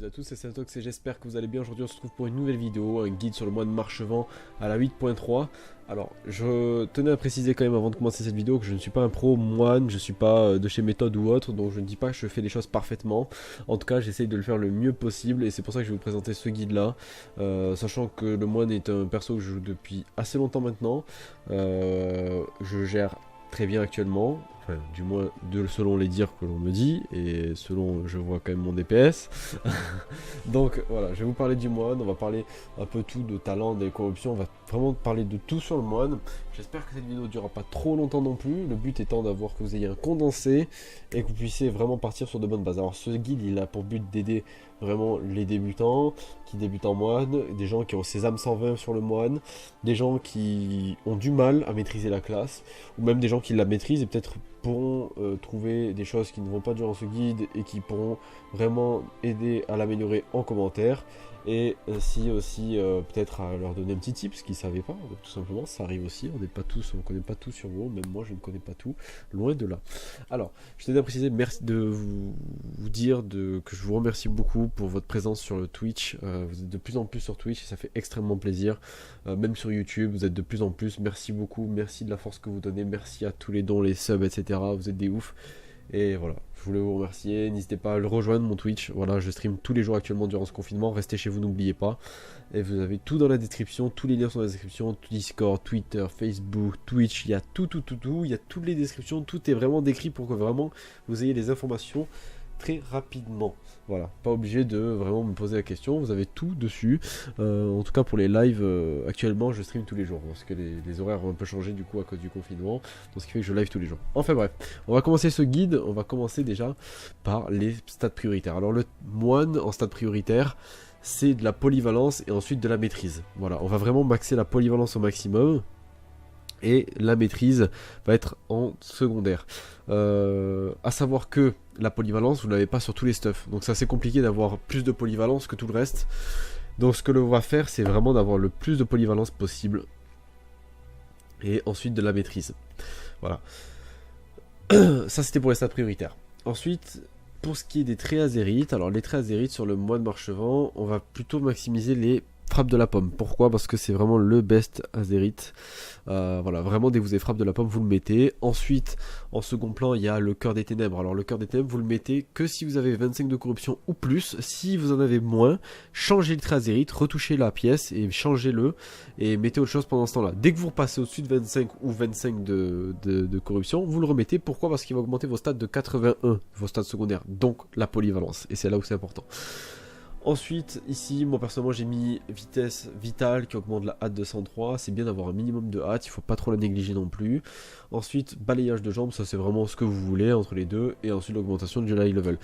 à tous, c'est Santox et j'espère que vous allez bien. Aujourd'hui on se retrouve pour une nouvelle vidéo, un guide sur le moine Marchevent à la 8.3. Alors je tenais à préciser quand même avant de commencer cette vidéo que je ne suis pas un pro moine, je ne suis pas de chez méthode ou autre, donc je ne dis pas que je fais les choses parfaitement. En tout cas j'essaye de le faire le mieux possible et c'est pour ça que je vais vous présenter ce guide là, sachant que le moine est un perso que je joue depuis assez longtemps maintenant. Je gère très bien actuellement, enfin du moins selon les dires que l'on me dit et selon je vois quand même mon DPS. Donc voilà, je vais vous parler du moine, on va parler un peu tout de talent, des corruptions, on va vraiment parler de tout sur le moine. J'espère que cette vidéo ne durera pas trop longtemps non plus, le but étant d'avoir que vous ayez un condensé et que vous puissiez vraiment partir sur de bonnes bases. Alors ce guide il a pour but d'aider vraiment les débutants qui débutent en moine, des gens qui ont ces âmes 120 sur le moine, des gens qui ont du mal à maîtriser la classe, ou même des gens qui la maîtrisent et peut-être pourront trouver des choses qui ne vont pas durant ce guide et qui pourront vraiment aider à l'améliorer en commentaire. Et ainsi aussi peut-être à leur donner un petit tip, ce qu'ils ne savaient pas, donc, tout simplement, ça arrive aussi, on ne connaît pas tout sur WoW, même moi je ne connais pas tout, loin de là. Alors, je tenais à préciser, merci de vous dire que je vous remercie beaucoup pour votre présence sur le Twitch, vous êtes de plus en plus sur Twitch et ça fait extrêmement plaisir, même sur YouTube, vous êtes de plus en plus, merci beaucoup, merci de la force que vous donnez, merci à tous les dons, les subs, etc., vous êtes des oufs. Et voilà, je voulais vous remercier, n'hésitez pas à le rejoindre mon Twitch, voilà je stream tous les jours actuellement durant ce confinement, restez chez vous, n'oubliez pas. Et vous avez tout dans la description, tous les liens sont dans la description, Discord, Twitter, Facebook, Twitch, il y a tout, il y a toutes les descriptions, tout est vraiment décrit pour que vraiment vous ayez les informations très rapidement. Voilà, pas obligé de vraiment me poser la question, vous avez tout dessus. En tout cas pour les lives, actuellement je stream tous les jours, parce que les horaires ont un peu changé du coup à cause du confinement, donc ce qui fait que je live tous les jours. Enfin bref, on va commencer ce guide, on va commencer déjà par les stats prioritaires. Alors le moine en stats prioritaires, c'est de la polyvalence et ensuite de la maîtrise. Voilà, on va vraiment maxer la polyvalence au maximum. Et la maîtrise va être en secondaire. À savoir que la polyvalence, vous ne l'avez pas sur tous les stuffs. Donc c'est assez compliqué d'avoir plus de polyvalence que tout le reste. Donc ce que l'on va faire, c'est vraiment d'avoir le plus de polyvalence possible. Et ensuite de la maîtrise. Voilà. Ça c'était pour les stats prioritaires. Ensuite, pour ce qui est des traits azérites, alors les traits azérites sur le moine Marchevent, on va plutôt maximiser les frappe de la pomme. Pourquoi? Parce que c'est vraiment le best azérite. Voilà, vraiment dès que vous avez frappe de la pomme, vous le mettez. Ensuite, en second plan, il y a le cœur des ténèbres. Alors le cœur des ténèbres, vous le mettez que si vous avez 25 de corruption ou plus. Si vous en avez moins, changez le trait azérite, retouchez la pièce et changez-le et mettez autre chose pendant ce temps-là. Dès que vous repassez au-dessus de 25 ou 25 de corruption, vous le remettez. Pourquoi? Parce qu'il va augmenter vos stats de 81, vos stats secondaires, donc la polyvalence. Et c'est là où c'est important. Ensuite, ici, moi personnellement, j'ai mis vitesse vitale qui augmente la hâte de 103. C'est bien d'avoir un minimum de hâte, il ne faut pas trop la négliger non plus. Ensuite, balayage de jambes, ça c'est vraiment ce que vous voulez entre les deux. Et ensuite, l'augmentation du high level.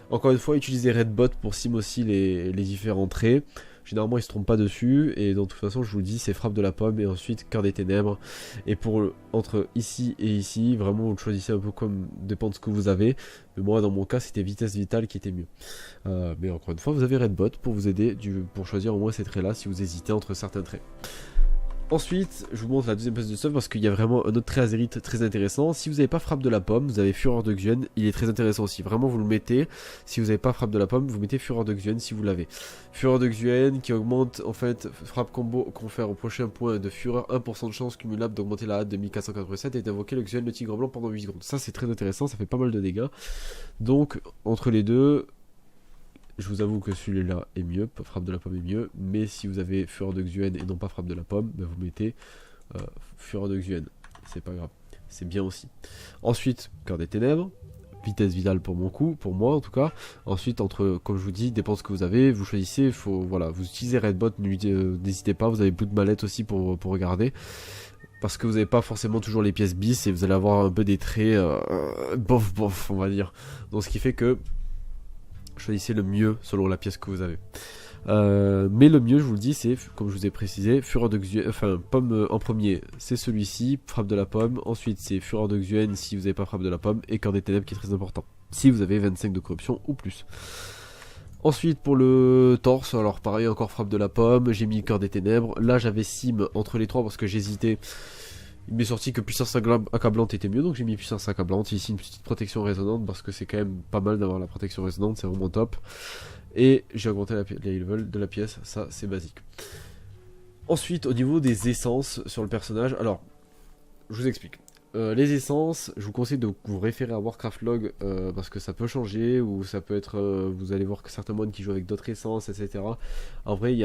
Encore une fois, utilisez Redbot pour sim aussi les différents traits. Généralement, ils se trompent pas dessus. Et de toute façon, je vous le dis, c'est frappe de la pomme et ensuite cœur des ténèbres. Et pour entre ici et ici, vraiment, vous le choisissez un peu comme dépend de ce que vous avez. Mais moi, dans mon cas, c'était vitesse vitale qui était mieux. Mais encore une fois, vous avez Redbot pour vous aider pour choisir au moins ces traits-là si vous hésitez entre certains traits. Ensuite, je vous montre la deuxième pièce de stuff parce qu'il y a vraiment un autre trait azérite très intéressant. Si vous n'avez pas frappe de la pomme, vous avez Fureur de Xuen, il est très intéressant aussi. Vraiment, vous le mettez. Si vous n'avez pas frappe de la pomme, vous mettez Fureur de Xuen si vous l'avez. Fureur de Xuen qui augmente en fait frappe combo confère au prochain point de Fureur 1% de chance cumulable d'augmenter la hâte de 1487 et d'invoquer le Xuen le tigre blanc pendant 8 secondes. Ça, c'est très intéressant, ça fait pas mal de dégâts. Donc, entre les deux, je vous avoue que celui-là est mieux, frappe de la pomme est mieux, mais si vous avez Fureur de Xuen et non pas frappe de la pomme, ben vous mettez Fureur de Xuen, c'est pas grave, c'est bien aussi. Ensuite, cœur des ténèbres, vitesse vitale pour mon coup, pour moi en tout cas. Ensuite, comme je vous dis, dépend de ce que vous avez, vous choisissez, voilà, vous utilisez Redbot, n'hésitez pas, vous avez Blood Mallette aussi pour regarder. Parce que vous n'avez pas forcément toujours les pièces bis et vous allez avoir un peu des traits bof, on va dire. Donc ce qui fait que choisissez le mieux selon la pièce que vous avez. Mais le mieux, je vous le dis, c'est, comme je vous ai précisé, Fureur de Xuen, enfin, pomme en premier, c'est celui-ci, frappe de la pomme. Ensuite, c'est Fureur de Xuen si vous n'avez pas frappe de la pomme. Et cœur des ténèbres qui est très important, si vous avez 25 de corruption ou plus. Ensuite, pour le torse, alors pareil, encore frappe de la pomme. J'ai mis cœur des ténèbres. Là, j'avais sim entre les trois parce que j'hésitais. Il m'est sorti que puissance accablante était mieux, donc j'ai mis puissance accablante. Ici une petite protection résonante parce que c'est quand même pas mal d'avoir la protection résonante, c'est vraiment top. Et j'ai augmenté les levels de la pièce, ça c'est basique. Ensuite, au niveau des essences sur le personnage, alors, je vous explique. Les essences, je vous conseille de vous référer à Warcraft Log parce que ça peut changer, ou ça peut être, vous allez voir que certains modes qui jouent avec d'autres essences, etc. En vrai, il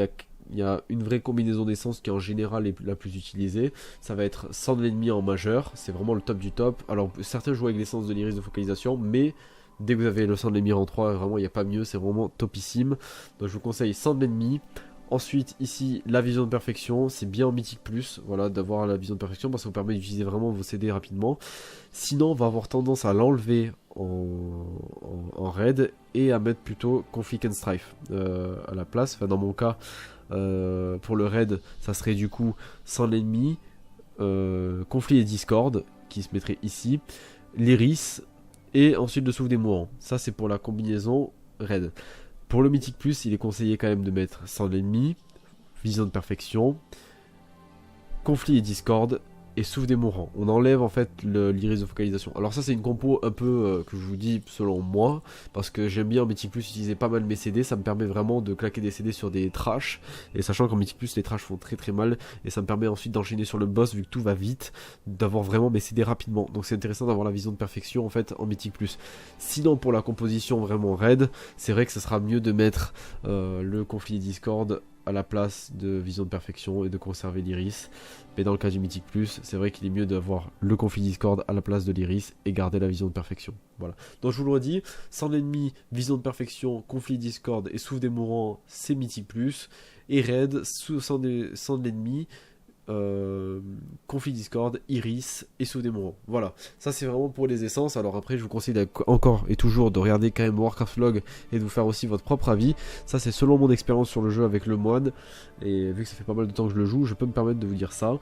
y a une vraie combinaison d'essences qui en général est la plus utilisée. Ça va être sang de l'ennemi en majeur, c'est vraiment le top du top. Alors certains jouent avec l'essence de l'iris de focalisation, mais dès que vous avez le sang de l'ennemi en 3, vraiment il n'y a pas mieux, c'est vraiment topissime. Donc je vous conseille sang de l'ennemi. Ensuite, ici, la vision de perfection, c'est bien en mythique plus, voilà, d'avoir la vision de perfection parce que ça vous permet d'utiliser vraiment vos CD rapidement. Sinon, on va avoir tendance à l'enlever en raid et à mettre plutôt conflict and strife à la place. Enfin, dans mon cas, pour le raid, ça serait du coup sans l'ennemi, conflit et discorde qui se mettrait ici, l'iris et ensuite le souffle des mourants. Ça, c'est pour la combinaison raid. Pour le mythique plus, il est conseillé quand même de mettre sans l'ennemi, vision de perfection, conflit et discorde, et souffle des mourants. On enlève en fait l'iris de focalisation. Alors ça c'est une compo un peu que je vous dis selon moi, parce que j'aime bien en mythique plus utiliser pas mal mes CD, ça me permet vraiment de claquer des CD sur des trash, et sachant qu'en mythique plus les trash font très très mal, et ça me permet ensuite d'enchaîner sur le boss vu que tout va vite, d'avoir vraiment mes CD rapidement. Donc c'est intéressant d'avoir la vision de perfection en fait en mythique plus. Sinon pour la composition vraiment raid, c'est vrai que ce sera mieux de mettre le conflit et discorde à la place de vision de perfection et de conserver l'iris. Mais dans le cas du mythique plus, c'est vrai qu'il est mieux d'avoir le conflit discorde à la place de l'iris et garder la vision de perfection. Voilà. Donc je vous le redis, sans l'ennemi, vision de perfection, conflit discorde et souffle des mourants, c'est mythique plus. Et raid, sans de l'ennemi, conflit discorde, iris et souffle des mourants. Voilà, ça c'est vraiment pour les essences. Alors après je vous conseille encore et toujours de regarder quand même Warcraft Log et de vous faire aussi votre propre avis. Ça c'est selon mon expérience sur le jeu avec le moine, et vu que ça fait pas mal de temps que je le joue, je peux me permettre de vous dire ça.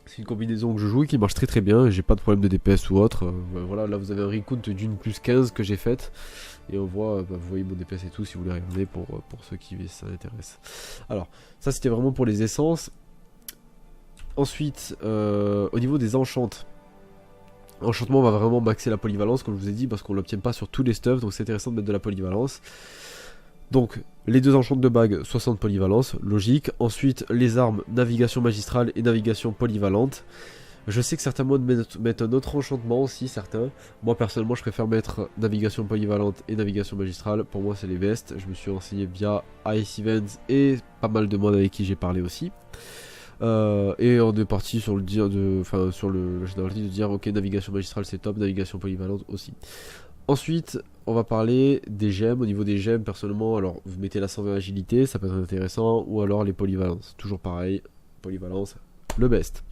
C'est une combinaison que je joue et qui marche très très bien, j'ai pas de problème de DPS ou autre. Voilà, là vous avez un recount d'une plus 15 que j'ai faite, et on voit, vous voyez mon DPS et tout si vous voulez regarder pour ceux qui ça intéresse. Alors ça c'était vraiment pour les essences. Ensuite, au niveau des enchantes, enchantement, on va vraiment maxer la polyvalence, comme je vous ai dit, parce qu'on ne l'obtient pas sur tous les stuffs, donc c'est intéressant de mettre de la polyvalence. Donc, les deux enchantes de bague, 60 polyvalence, logique. Ensuite, les armes, navigation magistrale et navigation polyvalente. Je sais que certains modes mettent un autre enchantement aussi, certains. Moi, personnellement, je préfère mettre navigation polyvalente et navigation magistrale. Pour moi, c'est les vestes. Je me suis renseigné via Ice Events et pas mal de modes avec qui j'ai parlé aussi. Et on est parti sur le généralité de dire ok, navigation magistrale c'est top, navigation polyvalente aussi. Ensuite on va parler des gemmes. Au niveau des gemmes, personnellement, alors vous mettez la 120 agilité, ça peut être intéressant, ou alors les polyvalences, toujours pareil, polyvalence le best.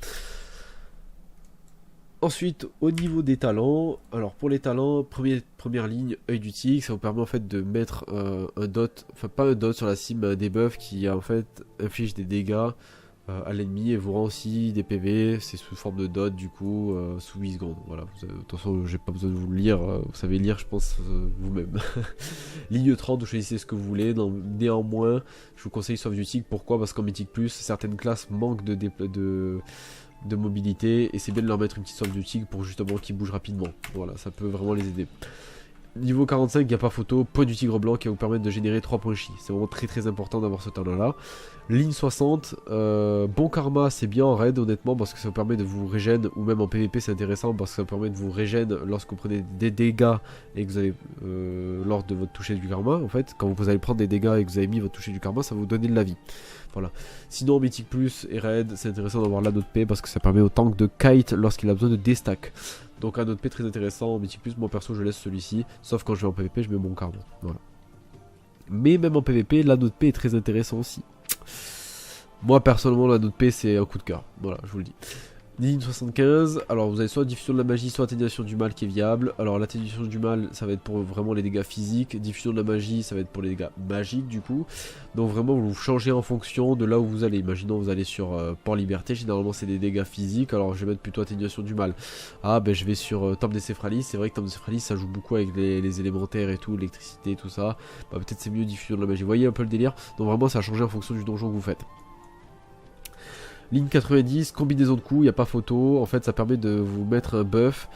Ensuite, au niveau des talents, alors pour les talents, première ligne, œil du tigre, ça vous permet en fait de mettre un dot, enfin pas un dot sur la cible, mais un debuff qui en fait inflige des dégâts à l'ennemi et vous rend aussi des PV. C'est sous forme de dot du coup, sous 8 secondes. Voilà, de toute façon j'ai pas besoin de vous le lire, vous savez lire je pense vous-même. Ligne 30, vous choisissez ce que vous voulez. Néanmoins, je vous conseille sauve du tigre. Pourquoi? Parce qu'en mythique plus, certaines classes manquent de mobilité, et c'est bien de leur mettre une petite sauve du tigre pour justement qu'ils bougent rapidement. Voilà, ça peut vraiment les aider. Niveau 45, il n'y a pas photo, point du tigre blanc qui va vous permettre de générer 3 points chi. C'est vraiment très très important d'avoir ce talent là. Ligne 60, bon karma c'est bien en raid honnêtement, parce que ça vous permet de vous régène, ou même en PvP c'est intéressant parce que ça vous permet de vous régène lorsque vous prenez des dégâts et que vous avez lors de votre toucher du karma. En fait, quand vous allez prendre des dégâts et que vous avez mis votre toucher du karma, ça va vous donner de la vie. Voilà. Sinon, mythique plus et raid, c'est intéressant d'avoir l'anneau de paix parce que ça permet au tank de kite lorsqu'il a besoin de déstack. Donc anneau de paix très intéressant. En mythique plus, moi perso je laisse celui-ci, sauf quand je vais en PvP je mets mon karma. Voilà. Mais même en PvP, l'anneau de paix est très intéressant aussi. Moi personnellement, l'anneau de paix c'est un coup de cœur. Voilà, je vous le dis. Ligne 75, alors vous avez soit diffusion de la magie, soit atténuation du mal qui est viable. Alors l'atténuation du mal, ça va être pour vraiment les dégâts physiques. Diffusion de la magie, ça va être pour les dégâts magiques du coup. Donc vraiment vous changez en fonction de là où vous allez. Imaginons vous allez sur Port Liberté, généralement c'est des dégâts physiques. Alors je vais mettre plutôt atténuation du mal. Ah ben je vais sur Temple des Céphralis. C'est vrai que Temple des Céphralis ça joue beaucoup avec les élémentaires et tout, l'électricité, tout ça. Bah, peut-être c'est mieux diffusion de la magie. Vous voyez un peu le délire. Donc vraiment ça a changé en fonction du donjon que vous faites. Ligne 90, combinaison de coups, il n'y a pas photo. En fait, ça permet de vous mettre un buff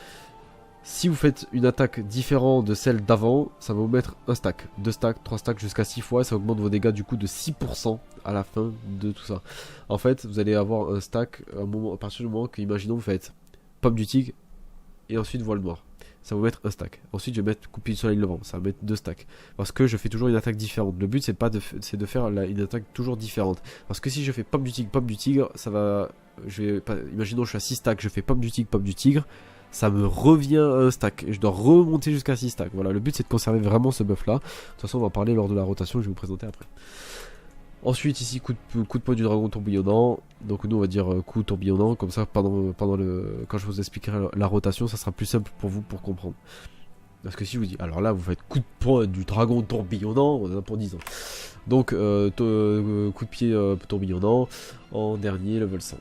Si vous faites une attaque différente de celle d'avant, ça va vous mettre un stack, 2 stacks, 3 stacks jusqu'à 6 fois, et ça augmente vos dégâts du coup de 6% à la fin de tout ça. En fait, vous allez avoir un stack à partir du moment que, imaginons, vous faites pomme du tigre et ensuite voile noire. Ça va vous mettre un stack. Ensuite, je vais mettre couper du soleil levant, ça va mettre 2 stacks. Parce que je fais toujours une attaque différente. Le but, c'est de faire une attaque toujours différente. Parce que si je fais pomme du tigre, ça va. Imaginons, je suis à 6 stacks, je fais pomme du tigre. Ça me revient à un stack. Je dois remonter jusqu'à 6 stacks. Voilà, le but c'est de conserver vraiment ce buff là. De toute façon, on va en parler lors de la rotation que je vais vous présenter après. Ensuite, ici, coup de poing du dragon tourbillonnant. Donc, nous, on va dire coup tourbillonnant. Comme ça, quand je vous expliquerai la rotation, ça sera plus simple pour vous pour comprendre. Parce que si je vous dis, alors là, vous faites coup de poing du dragon tourbillonnant, on en a pour 10 ans. Donc, coup de pied tourbillonnant en dernier, level 100.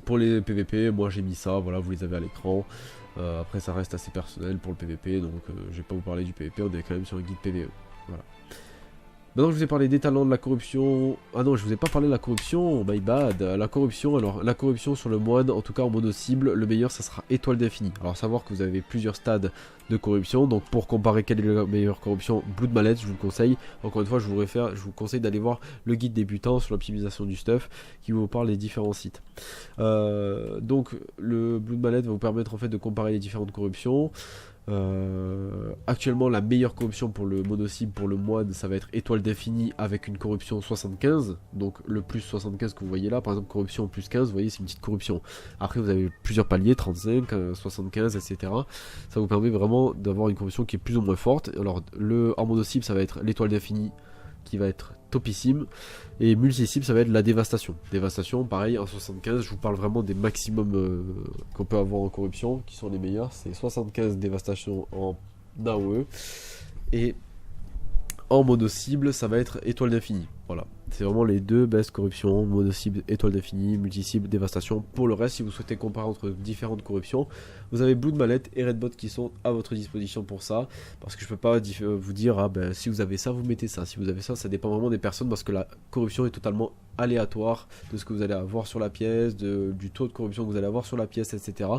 Pour les PVP, moi j'ai mis ça, voilà, vous les avez à l'écran. Après ça reste assez personnel pour le PVP, donc je vais pas vous parler du PVP, on est quand même sur un guide PVE. Voilà. Maintenant je vous ai parlé des talents de la corruption. Ah non, je vous ai pas parlé de la corruption, my bad. La corruption, alors la corruption sur le moine, en tout cas en mono cible, le meilleur ça sera étoile d'infini. Alors savoir que vous avez plusieurs stades de corruption, donc pour comparer quelle est la meilleure corruption, Blood Mallet, je vous le conseille. Encore une fois, je vous conseille d'aller voir le guide débutant sur l'optimisation du stuff qui vous parle des différents sites. Donc le Blood Mallet va vous permettre en fait de comparer les différentes corruptions. Actuellement la meilleure corruption pour le mono-cible, pour le moine, ça va être étoile d'infini avec une corruption 75. Donc le plus 75 que vous voyez là, par exemple corruption plus 15, vous voyez c'est une petite corruption. Après vous avez plusieurs paliers, 35, 75, etc. Ça vous permet vraiment d'avoir une corruption qui est plus ou moins forte. Alors en mono-cible ça va être l'étoile d'infini qui va être topissime, et multi-cible ça va être la dévastation. Dévastation pareil en 75, je vous parle vraiment des maximums qu'on peut avoir en corruption, qui sont les meilleurs, c'est 75 dévastation en AOE, et en mono-cible ça va être étoile d'infini. Voilà, c'est vraiment les deux best corruptions, mono-cible, étoile d'infini, multi-cible, dévastation. Pour le reste, si vous souhaitez comparer entre différentes corruptions, vous avez Blood Mallet et Redbot qui sont à votre disposition pour ça. Parce que je peux pas vous dire, ah ben si vous avez ça, vous mettez ça. Si vous avez ça, ça dépend vraiment des personnes, parce que la corruption est totalement aléatoire de ce que vous allez avoir sur la pièce, du taux de corruption que vous allez avoir sur la pièce, etc.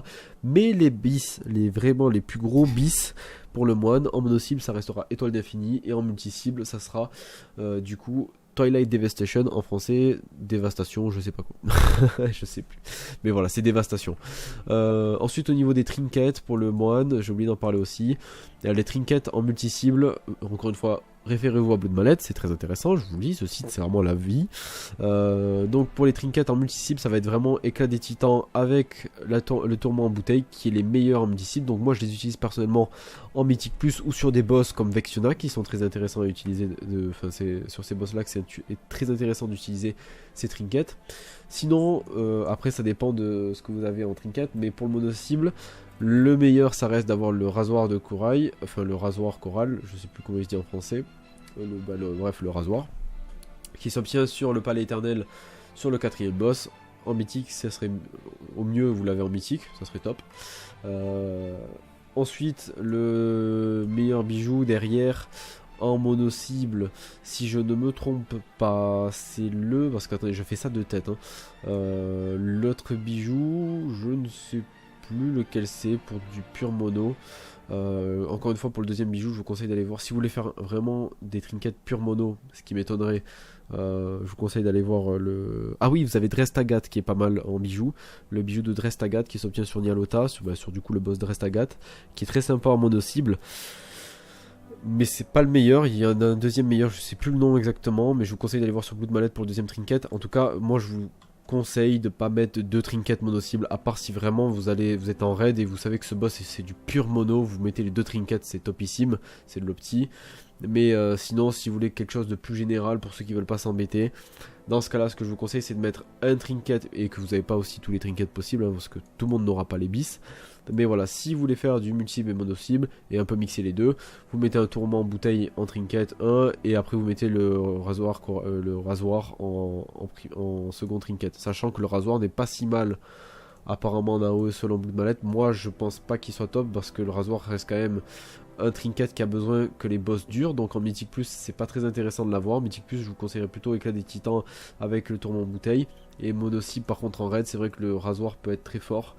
Mais les bis, vraiment les plus gros bis pour le moine, en mono-cible ça restera étoile d'infini, et en multi-cible ça sera du coup Twilight Devastation, en français, dévastation, je sais pas quoi, je sais plus, mais voilà, c'est dévastation. Ensuite au niveau des trinkets pour le moine, j'ai oublié d'en parler aussi, les trinkets en multi-cible, encore une fois, référez-vous à Blood Mallet, c'est très intéressant, je vous le dis, ce site c'est vraiment la vie. Donc pour les trinkets en multi-cible, ça va être vraiment éclat des titans avec le tourment en bouteille, qui est les meilleurs en multi-cible. Donc moi je les utilise personnellement en mythique plus ou sur des boss comme Vexuna qui sont très intéressants à utiliser. C'est sur ces boss là que c'est très intéressant d'utiliser ces trinkets. Sinon après ça dépend de ce que vous avez en trinket, mais pour le mono cible, le meilleur ça reste d'avoir le rasoir de corail, enfin le rasoir coral, je sais plus comment il se dit en français, bref le rasoir, qui s'obtient sur le palais éternel sur le 4ème boss. En mythique, ça serait au mieux vous l'avez en mythique, ça serait top. Ensuite le meilleur bijou derrière en mono cible, si je ne me trompe pas, c'est parce que attendez, je fais ça de tête, hein. L'autre bijou, je ne sais plus lequel c'est pour du pur mono. Encore une fois, pour le deuxième bijou, je vous conseille d'aller voir. Si vous voulez faire vraiment des trinkets pur mono, ce qui m'étonnerait, je vous conseille d'aller voir le... Ah oui, vous avez Drestagat qui est pas mal en bijou. Le bijou de Drestagat qui s'obtient sur Nyalota, sur du coup le boss Drestagat, qui est très sympa en mono cible. Mais c'est pas le meilleur, il y en a un deuxième meilleur, je sais plus le nom exactement, mais je vous conseille d'aller voir sur Blood Mallet pour le deuxième trinket. En tout cas, moi je vous conseille de pas mettre deux trinkets mono cible, à part si vraiment vous êtes en raid et vous savez que ce boss c'est du pur mono, vous mettez les deux trinkets, c'est topissime, c'est de l'opti. Mais sinon, si vous voulez quelque chose de plus général pour ceux qui veulent pas s'embêter, dans ce cas là ce que je vous conseille c'est de mettre un trinket, et que vous n'avez pas aussi tous les trinkets possibles, hein, parce que tout le monde n'aura pas les bis. Mais voilà, si vous voulez faire du multi-cible et mono-cible et un peu mixer les deux, vous mettez un tourment en bouteille en trinket 1, et après vous mettez le rasoir en second trinket, sachant que le rasoir n'est pas si mal apparemment en AOE selon Blood Mallet. Moi je pense pas qu'il soit top, parce que le rasoir reste quand même un trinket qui a besoin que les boss durent, donc en mythique plus c'est pas très intéressant de l'avoir. Mythique plus je vous conseillerais plutôt éclat des titans avec le tourment en bouteille, et mono cible par contre en raid c'est vrai que le rasoir peut être très fort.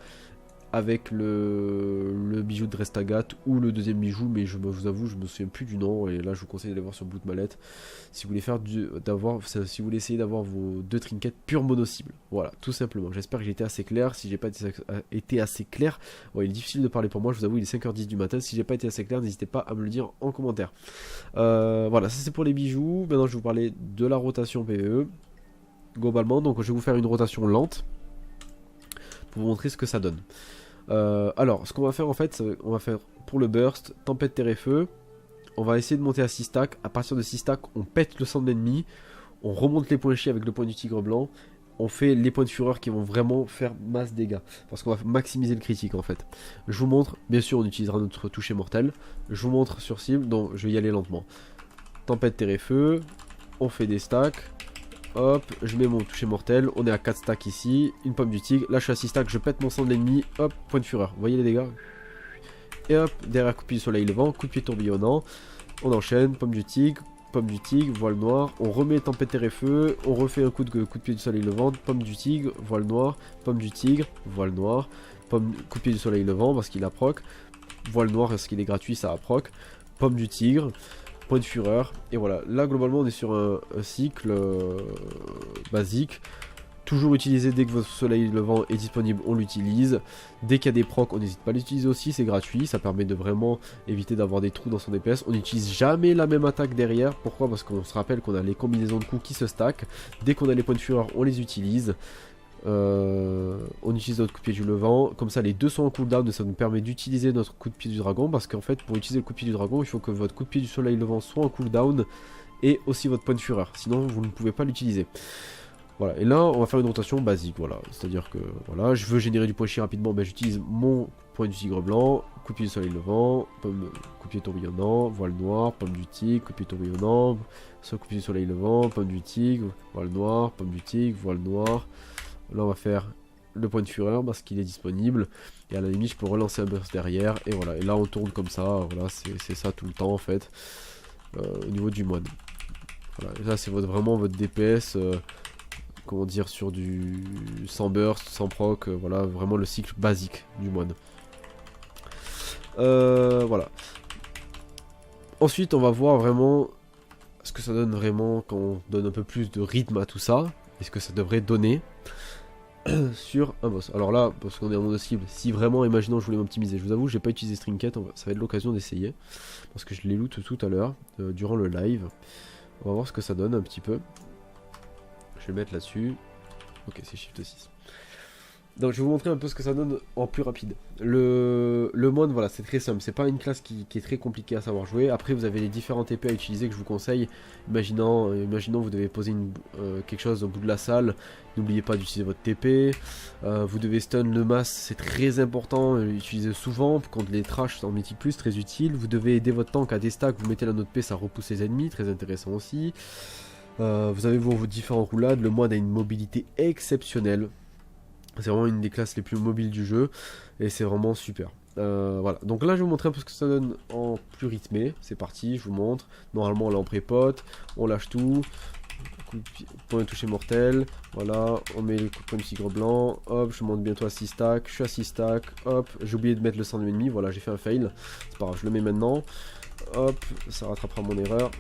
avec le bijou de Restagat ou le deuxième bijou, mais je vous avoue, je me souviens plus du nom, et là je vous conseille d'aller voir sur Blood Mallet si vous voulez si vous voulez essayer d'avoir vos 2 trinkets pure mono cible. Voilà, tout simplement. J'espère que j'ai été assez clair. Si j'ai pas été assez clair, il est difficile de parler pour moi, je vous avoue, il est 5h10 du matin. Si j'ai pas été assez clair, n'hésitez pas à me le dire en commentaire. Voilà, ça c'est pour les bijoux. Maintenant je vais vous parler de la rotation PvE globalement. Donc je vais vous faire une rotation lente pour vous montrer ce que ça donne. Alors, ce qu'on va faire en fait, on va faire pour le burst, tempête, terre et feu. On va essayer de monter à 6 stacks. À partir de 6 stacks, on pète le sang de l'ennemi. On remonte les points chi avec le point du tigre blanc. On fait les points de fureur qui vont vraiment faire masse dégâts. Parce qu'on va maximiser le critique en fait. Je vous montre, bien sûr on utilisera notre toucher mortel. Je vous montre sur cible, donc je vais y aller lentement. Tempête, terre et feu. On fait des stacks. Hop, je mets mon toucher mortel, on est à 4 stacks ici, une pomme du tigre, là je suis à 6 stacks, je pète mon sang de l'ennemi, hop, point de fureur, vous voyez les dégâts? Et hop, derrière coup de pied du soleil levant, coup de pied tourbillonnant, on enchaîne, pomme du tigre, voile noire, on remet tempête terre et feu, on refait un coup de pied du soleil levant, pomme du tigre, voile noir, pomme du tigre, voile noir, coup de pied du soleil levant parce qu'il a proc, voile noir parce qu'il est gratuit, ça a proc, pomme du tigre, point de fureur, et voilà, là globalement on est sur un cycle basique, toujours utilisé dès que votre soleil levant est disponible, on l'utilise, dès qu'il y a des procs on n'hésite pas à l'utiliser aussi, c'est gratuit, ça permet de vraiment éviter d'avoir des trous dans son DPS, on n'utilise jamais la même attaque derrière, pourquoi? Parce qu'on se rappelle qu'on a les combinaisons de coups qui se stackent, dès qu'on a les points de fureur on les utilise. On utilise notre coup de pied du levant, comme ça les deux sont en cooldown et ça nous permet d'utiliser notre coup de pied du dragon, parce qu'en fait pour utiliser le coup de pied du dragon il faut que votre coup de pied du soleil levant soit en cooldown et aussi votre point de fureur, sinon vous ne pouvez pas l'utiliser. Voilà, et là on va faire une rotation basique, voilà, c'est à dire que voilà, je veux générer du point chi rapidement, ben j'utilise mon point du tigre blanc, coup de pied du soleil levant, coup de pied tourbillonnant, voile noir, pomme du tigre, coup de pied tourbillonnant, coup de pied du soleil levant, pomme du tigre, voile noir, pomme du tigre, voile noir. Là on va faire le point de fureur parce qu'il est disponible. Et à la limite je peux relancer un burst derrière. Et voilà, et là on tourne comme ça. Voilà, c'est ça tout le temps en fait. Au niveau du moine. Voilà, et là c'est vraiment votre DPS. Comment dire, sur du sans burst, sans proc. Voilà, vraiment le cycle basique du moine. Voilà. Ensuite on va voir vraiment ce que ça donne vraiment quand on donne un peu plus de rythme à tout ça. Et ce que ça devrait donner sur un boss. Alors là, parce qu'on est en mode cible, si vraiment, imaginons je voulais m'optimiser, je vous avoue, j'ai pas utilisé Strinket, ça va être l'occasion d'essayer, parce que je l'ai loot tout à l'heure, durant le live. On va voir ce que ça donne un petit peu. Je vais le mettre là-dessus. Ok, c'est Shift 6. Donc je vais vous montrer un peu ce que ça donne en plus rapide. Le moine, voilà, c'est très simple. C'est pas une classe qui est très compliquée à savoir jouer. Après vous avez les différents TP à utiliser que je vous conseille. Imaginons vous devez poser quelque chose au bout de la salle. N'oubliez pas d'utiliser votre TP. Vous devez stun le mass, c'est très important. Utilisez souvent contre les trash en multi plus, très utile. Vous devez aider votre tank à des stacks. Vous mettez la note P, ça repousse les ennemis, très intéressant aussi. Vous avez vos différents roulades. Le moine a une mobilité exceptionnelle. C'est vraiment une des classes les plus mobiles du jeu et c'est vraiment super. Voilà, donc là je vais vous montrer un peu ce que ça donne en plus rythmé. C'est parti, je vous montre. Normalement là on prépote, on lâche tout. Point de toucher mortel. Voilà, on met le coup de poing du tigre blanc. Hop, je monte bientôt à 6 stacks. Je suis à 6 stacks. Hop, j'ai oublié de mettre le sang de l'ennemi. Voilà, j'ai fait un fail. C'est pas grave, je le mets maintenant. Hop, ça rattrapera mon erreur.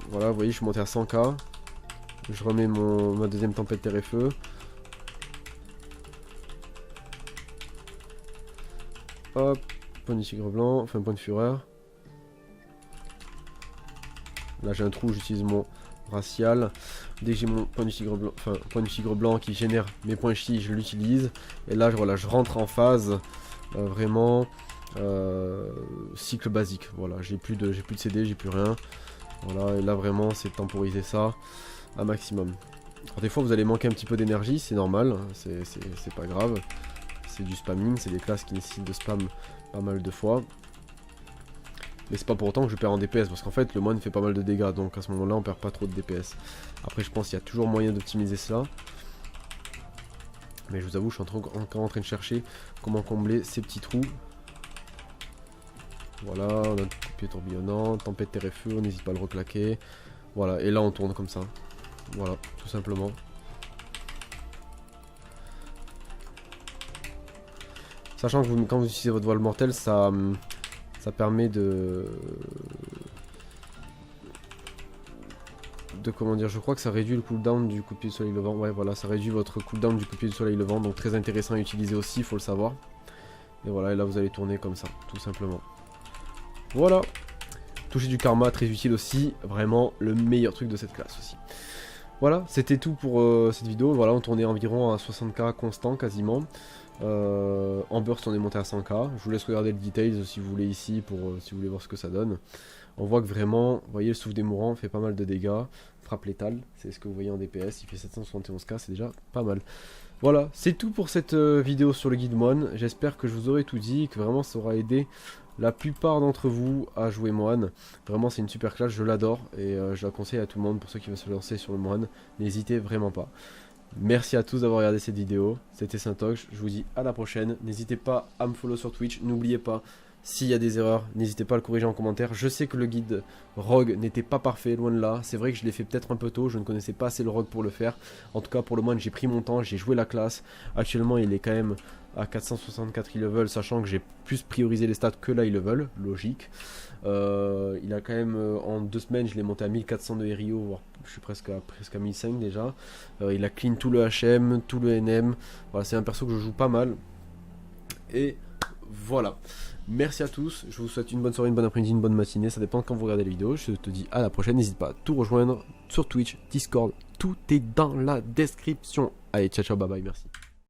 Voilà, vous voyez, je suis monté à 100k. Je remets ma deuxième tempête terre et feu. Hop, point du tigre blanc, enfin point de fureur. Là j'ai un trou, j'utilise mon racial. Dès que j'ai mon point du tigre blanc, qui génère mes points chi, je l'utilise. Et là voilà, je rentre en phase vraiment cycle basique. Voilà, j'ai plus de CD, j'ai plus rien. Voilà, et là vraiment c'est de temporiser ça à maximum. Alors des fois vous allez manquer un petit peu d'énergie, c'est normal, c'est pas grave. C'est du spamming, c'est des classes qui nécessitent de spam pas mal de fois. Mais c'est pas pour autant que je perds en DPS, parce qu'en fait le moine fait pas mal de dégâts, donc à ce moment là on perd pas trop de DPS. Après je pense qu'il y a toujours moyen d'optimiser cela. Mais je vous avoue, je suis encore en train de chercher comment combler ces petits trous. Voilà, on a un pied tourbillonnant, tempête terre et feu, on n'hésite pas à le reclaquer. Voilà, et là on tourne comme ça. Voilà, tout simplement. Sachant que quand vous utilisez votre voile mortel, ça permet comment dire, je crois que ça réduit le cooldown du coup de pied du soleil levant. Ouais, voilà, ça réduit votre cooldown du coup de pied du soleil levant, donc très intéressant à utiliser aussi, il faut le savoir. Et voilà, et là vous allez tourner comme ça, tout simplement. Voilà. Toucher du karma, très utile aussi, vraiment le meilleur truc de cette classe aussi. Voilà, c'était tout pour cette vidéo. Voilà, on tournait environ à 60k constant quasiment. En burst on est monté à 100k. Je vous laisse regarder le details si vous voulez ici, si vous voulez voir ce que ça donne. On voit que vraiment, vous voyez, le souffle des mourants fait pas mal de dégâts. Frappe létale, c'est ce que vous voyez en DPS, il fait 771k, c'est déjà pas mal. Voilà, c'est tout pour cette vidéo sur le guide moine. J'espère que je vous aurai tout dit, que vraiment ça aura aidé la plupart d'entre vous à jouer moine. Vraiment c'est une super classe, je l'adore et je la conseille à tout le monde. Pour ceux qui veulent se lancer sur le moine, n'hésitez vraiment pas. Merci à tous d'avoir regardé cette vidéo, c'était Saintox, je vous dis à la prochaine. N'hésitez pas à me follow sur Twitch, n'oubliez pas, s'il y a des erreurs, n'hésitez pas à le corriger en commentaire. Je sais que le guide Rogue n'était pas parfait, loin de là. C'est vrai que je l'ai fait peut-être un peu tôt, je ne connaissais pas assez le Rogue pour le faire. En tout cas pour le moine j'ai pris mon temps, j'ai joué la classe. Actuellement il est quand même à 464 e-level, sachant que j'ai plus priorisé les stats que la e-level, logique. Il a quand même, en 2 semaines je l'ai monté à 1400 de RIO, voire je suis presque à 1500 déjà. Il a clean tout le HM, tout le NM. Voilà, c'est un perso que je joue pas mal. Et voilà. Merci à tous, je vous souhaite une bonne soirée, une bonne après-midi, une bonne matinée, ça dépend quand vous regardez les vidéos. Je te dis à la prochaine, n'hésite pas à tout rejoindre sur Twitch, Discord, tout est dans la description. Allez, ciao ciao, bye bye, merci.